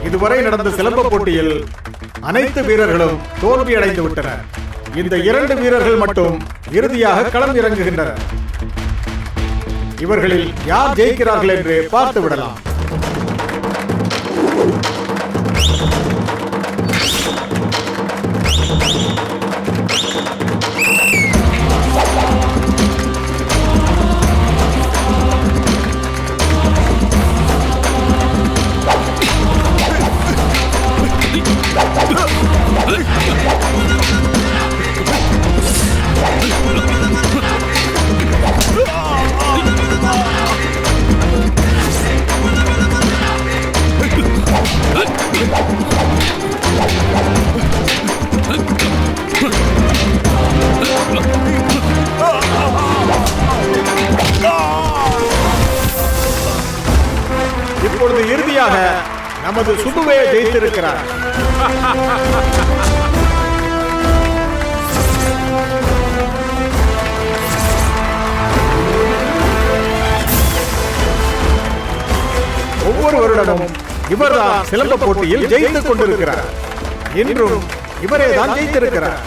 இதுவரை நடந்த சிலம்ப போட்டியில் அனைத்து வீரர்களும் தோல்வி அடைந்து விட்டனர். இந்த 2 வீரர்கள் மட்டும் இறுதியாக களம் இறங்குகின்றனர். இவர்களில் யார் ஜெயிக்கிறார்கள் என்று பார்த்து விடலாம். இப்பொழுது இறுதியாக நமது சுபுவே ஜெயித்திருக்கிறார். ஒவ்வொரு வருடமும் இவர்தான் சிலம்ப போட்டியில் ஜெயித்துக் கொண்டிருக்கிறார். இன்றும் இவரே தான் ஜெயித்திருக்கிறார்.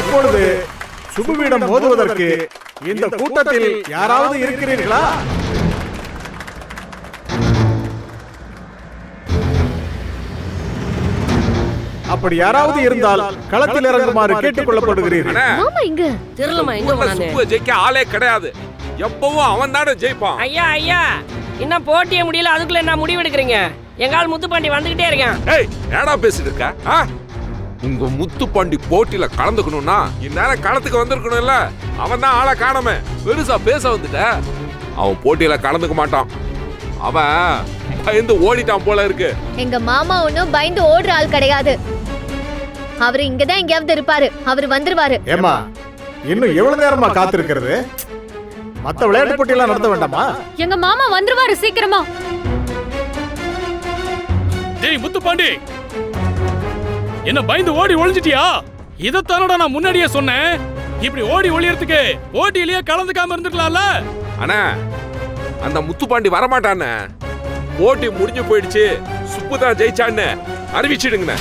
இப்பொழுது சுபுவிடம் மோதுவதற்கு இந்த கூட்டத்தில் யாராவது இருக்கிறீர்களா? அப்படி யாராவது இருந்தால் களத்தில் இறங்குமாறு கேட்டுக் கொள்ளப்படுகிறீர்கள். ஜெயிக்க ஆளே கிடையாது. எப்பவும் அவன் தானே ஜெயிப்பான். ஐயா ஐயா, இன்னும் போட்டியே முடியல, அதுக்குள்ள என்ன முடிவு எடுக்கிறீங்க? எங்கால் முத்துப்பாண்டி வந்துகிட்டே இருக்கேன். ஏய், ஏடா பேசிட்டு இருக்க? உங்க முத்துப்பாண்டி போட்டியில கலந்துக்கணும்னா இந்நேரம் களத்துக்கு வந்திருக்கணும்ல. அவன் தான் ஆளை காணாம பெருசா பேச வந்துட்ட. அவன் போட்டியில கலந்துக்க மாட்டான். அவன் பயந்து ஓடிட்டான் போல இருக்கு. எங்க மாமா ஒன்னும் பயந்து ஓடுற ஆள் கிடையாது. அவரு இங்கதான் எங்கேயாவது இருப்பாரு. அவரு வந்துருவாரு. ஏமா, இன்னும் எவ்வளவு நேரமா காத்திருக்கிறது? மத்த விளையாட்டு போட்டியெல்லாம் நடத்த வேண்டாமா? எங்க மாமா வந்துருவாரு சீக்கிரமா. டேய் முத்துப்பாண்டி, என்ன பயந்து ஓடி ஒளிஞ்சிட்டியா? இதத்தானடா நான் முன்னாடியே சொன்னேன். இப்படி ஓடி ஒளியறதுக்கு போட்டியிலேயே கலந்துக்காம இருந்துக்கலாம்ல. அண்ணா, அந்த முத்துப்பாண்டி வரமாட்டானே. போட்டி முடிஞ்சு போயிடுச்சு, சுப்பு தான் ஜெயிச்சான்னு அறிவிச்சிடுங்கண்ணே.